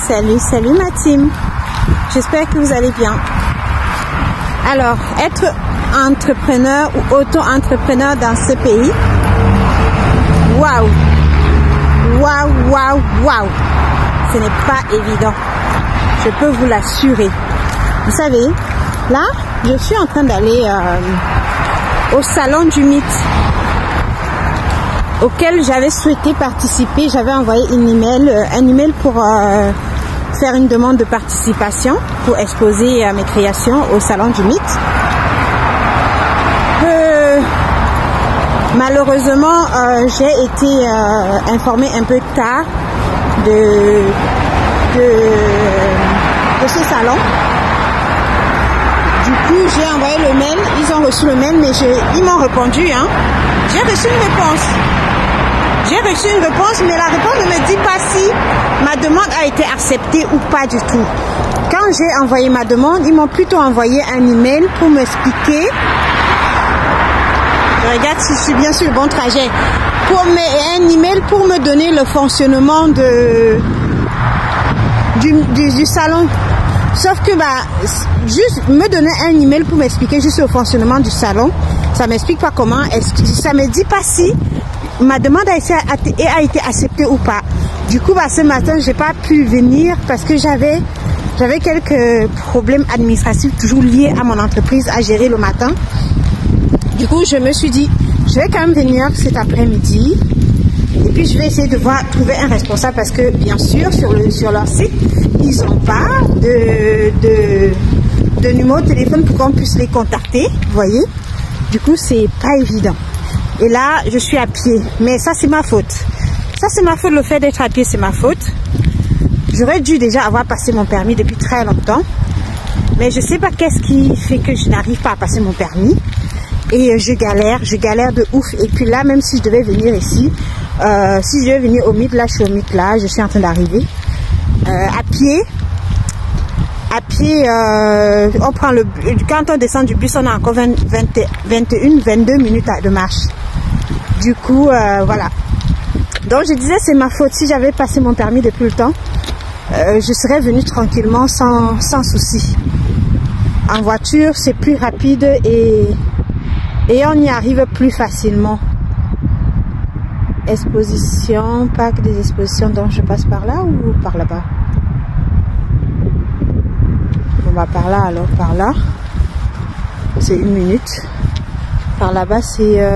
Salut ma team. J'espère que vous allez bien. Alors, être entrepreneur ou auto-entrepreneur dans ce pays, waouh, ce n'est pas évident. Je peux vous l'assurer. Vous savez, là, je suis en train d'aller au salon du mythe auquel j'avais souhaité participer. J'avais envoyé un email pour faire une demande de participation pour exposer mes créations au salon du mythe. Malheureusement, j'ai été informée un peu tard de ce salon. Du coup, j'ai envoyé le mail, ils ont reçu le mail, mais ils m'ont répondu. Hein. J'ai reçu une réponse. Mais la réponse ne me dit pas si ma demande a été acceptée ou pas du tout. Quand j'ai envoyé ma demande, ils m'ont plutôt envoyé un email pour m'expliquer. Je regarde si je suis bien sur le bon trajet. Un email pour me donner le fonctionnement du salon. Sauf que juste me donner un email pour m'expliquer juste le fonctionnement du salon, ça m'explique pas comment. Ça me dit pas si ma demande a été acceptée ou pas. Du coup, ce matin, j'ai pas pu venir parce que j'avais quelques problèmes administratifs toujours liés à mon entreprise à gérer le matin. Du coup, je me suis dit, je vais quand même venir cet après-midi. Et puis, je vais essayer de trouver un responsable parce que, bien sûr, sur leur site, ils n'ont pas de numéro de téléphone pour qu'on puisse les contacter. Vous voyez? Du coup, c'est pas évident. Et là, je suis à pied. Mais ça, c'est ma faute. Ça, c'est ma faute. Le fait d'être à pied, c'est ma faute. J'aurais dû déjà avoir passé mon permis depuis très longtemps. Mais je sais pas qu'est-ce qui fait que je n'arrive pas à passer mon permis. Et je galère de ouf. Et puis là, même si je devais venir ici, si je devais venir au mythe, là, je suis au mythe, là, je suis en train d'arriver. À pied, on prend quand on descend du bus, on a encore 22 minutes de marche. Du coup, voilà. Donc, je disais, c'est ma faute. Si j'avais passé mon permis depuis le temps, je serais venue tranquillement, sans souci. En voiture, c'est plus rapide et on y arrive plus facilement. Exposition, parc des expositions, donc je passe par là ou par là-bas? On va par là alors, par là. C'est 1 minute. Par là-bas, c'est...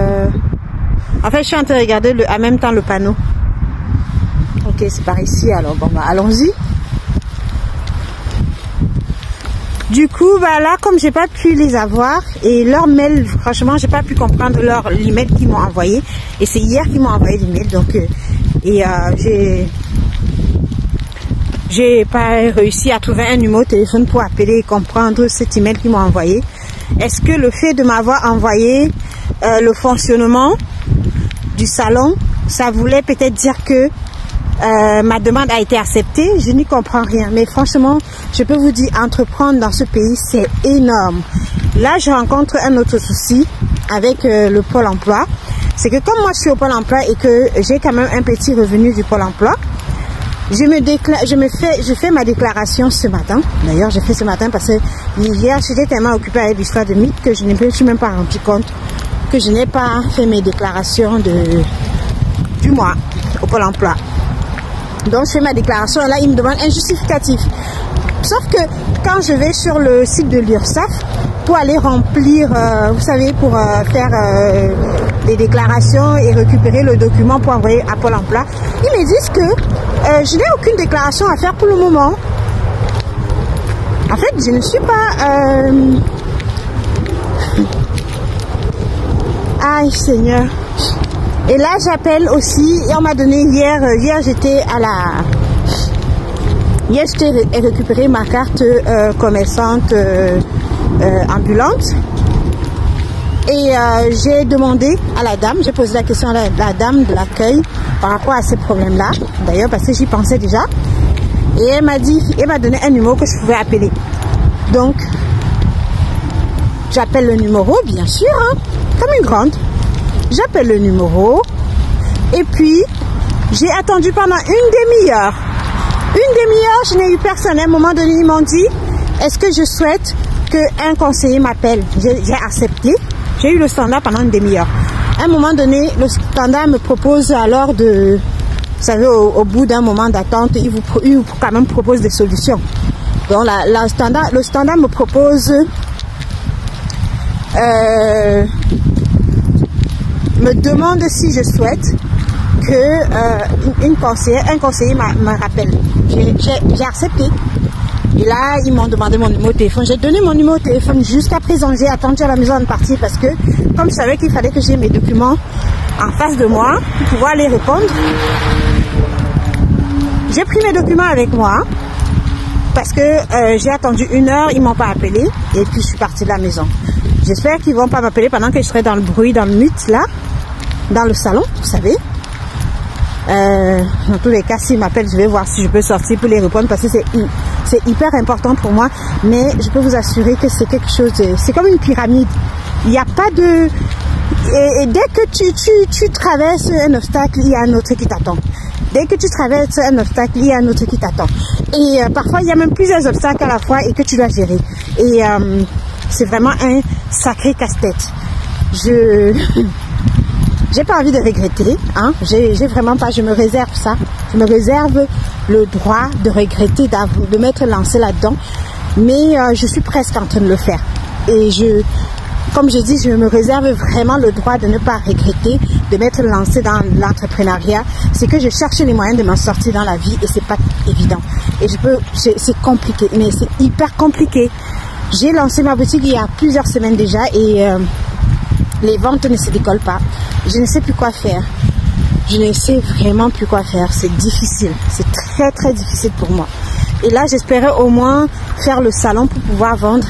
En fait, je suis en train de regarder en même temps le panneau. Ok, c'est par ici alors. Bon, allons-y. Du coup, là, comme j'ai pas pu les avoir et leur mail, franchement, j'ai pas pu comprendre l'email qu'ils m'ont envoyé. Et c'est hier qu'ils m'ont envoyé l'email, donc j'ai pas réussi à trouver un numéro de téléphone pour appeler et comprendre cet email qu'ils m'ont envoyé. Est-ce que le fait de m'avoir envoyé le fonctionnement du salon, ça voulait peut-être dire que ma demande a été acceptée? Je n'y comprends rien. Mais franchement, je peux vous dire, entreprendre dans ce pays, c'est énorme. Là, je rencontre un autre souci avec le Pôle emploi. C'est que comme moi, je suis au Pôle emploi et que j'ai quand même un petit revenu du Pôle emploi, je fais ma déclaration ce matin. D'ailleurs, j'ai fait ce matin parce que hier, j'étais tellement occupée avec l'histoire de mythe que je ne me suis même pas rendu compte que je n'ai pas fait mes déclarations du mois au Pôle emploi. Donc, je fais ma déclaration et là, il me demande un justificatif. Sauf que quand je vais sur le site de l'URSSAF pour aller remplir, vous savez, pour faire des déclarations et récupérer le document pour envoyer à Pôle emploi, ils me disent que je n'ai aucune déclaration à faire pour le moment. En fait, je ne suis pas... Aïe, Seigneur. Et là, j'appelle aussi, et on m'a donné hier j'étais à la... Hier, j'ai récupéré ma carte commerçante ambulante. Et j'ai demandé à la dame, j'ai posé la question à la dame de l'accueil par rapport à ces problèmes-là. D'ailleurs, parce que j'y pensais déjà. Et elle m'a donné un numéro que je pouvais appeler. Donc, j'appelle le numéro, bien sûr, hein, comme une grande. J'appelle le numéro. Et puis, j'ai attendu pendant une demi-heure Une demi-heure, je n'ai eu personne. À un moment donné, ils m'ont dit, est-ce que je souhaite qu'un conseiller m'appelle? J'ai accepté. J'ai eu le standard pendant une demi-heure. À un moment donné, le standard me propose alors de... Vous savez, au bout d'un moment d'attente, il vous quand même propose des solutions. Donc le standard me propose... me demande si je souhaite que un conseiller me rappelle. J'ai accepté. Et là, ils m'ont demandé mon numéro de téléphone. J'ai donné mon numéro de téléphone jusqu'à présent. J'ai attendu à la maison de partir parce que, comme je savais qu'il fallait que j'ai mes documents en face de moi pour pouvoir les répondre, j'ai pris mes documents avec moi parce que j'ai attendu 1 heure, ils m'ont pas appelé et puis je suis partie de la maison. J'espère qu'ils vont pas m'appeler pendant que je serai dans le bruit, dans le mute là, dans le salon, vous savez. Dans tous les cas, s'ils m'appellent, je vais voir si je peux sortir pour les répondre parce que c'est hyper important pour moi. Mais je peux vous assurer que c'est quelque chose c'est comme une pyramide. Il n'y a pas de... Et dès que tu traverses un obstacle, il y a un autre qui t'attend. Dès que tu traverses un obstacle, il y a un autre qui t'attend. Et parfois, il y a même plusieurs obstacles à la fois et que tu dois gérer. Et c'est vraiment un sacré casse-tête. J'ai pas envie de regretter, hein. J'ai vraiment pas, je me réserve ça. Je me réserve le droit de regretter, de m'être lancé là-dedans. Mais je suis presque en train de le faire. Et comme je dis, je me réserve vraiment le droit de ne pas regretter, de m'être lancé dans l'entrepreneuriat. C'est que je cherche les moyens de m'en sortir dans la vie et c'est pas évident. Et c'est compliqué, mais c'est hyper compliqué. J'ai lancé ma boutique il y a plusieurs semaines déjà et les ventes ne se décollent pas. Je ne sais plus quoi faire. Je ne sais vraiment plus quoi faire. C'est difficile. C'est très très difficile pour moi. Et là, j'espérais au moins faire le salon pour pouvoir vendre.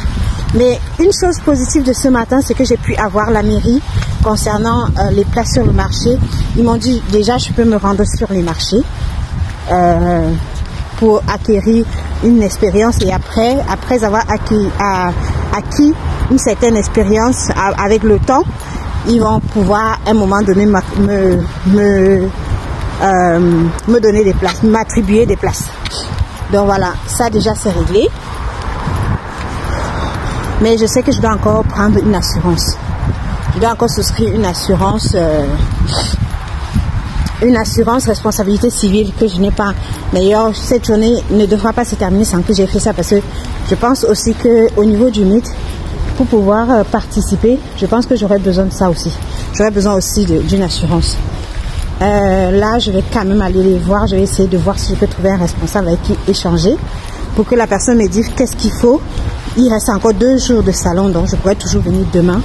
Mais une chose positive de ce matin, c'est que j'ai pu avoir la mairie concernant les places sur le marché. Ils m'ont dit déjà je peux me rendre sur les marchés pour acquérir une expérience et après avoir acquis une certaine expérience avec le temps, ils vont pouvoir à un moment donné me donner des places, m'attribuer des places. Donc voilà, ça déjà c'est réglé. Mais je sais que je dois encore prendre une assurance. Je dois encore souscrire une assurance responsabilité civile que je n'ai pas. D'ailleurs, cette journée ne devra pas se terminer sans que j'ai fait ça parce que je pense aussi qu'au niveau du mythe, pour pouvoir participer, je pense que j'aurais besoin de ça aussi. J'aurais besoin aussi d'une assurance. Là, je vais quand même aller les voir. Je vais essayer de voir si je peux trouver un responsable avec qui échanger pour que la personne me dise qu'est-ce qu'il faut. Il reste encore 2 jours de salon, donc je pourrais toujours venir demain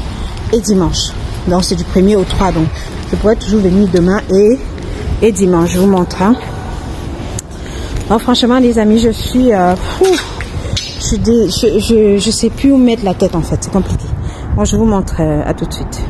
et dimanche. Donc c'est du 1er au 3, donc je pourrais toujours venir demain et dimanche. Je vous montre. Hein. Donc franchement, les amis, je sais plus où mettre la tête en fait. C'est compliqué. Bon, je vous montre à tout de suite.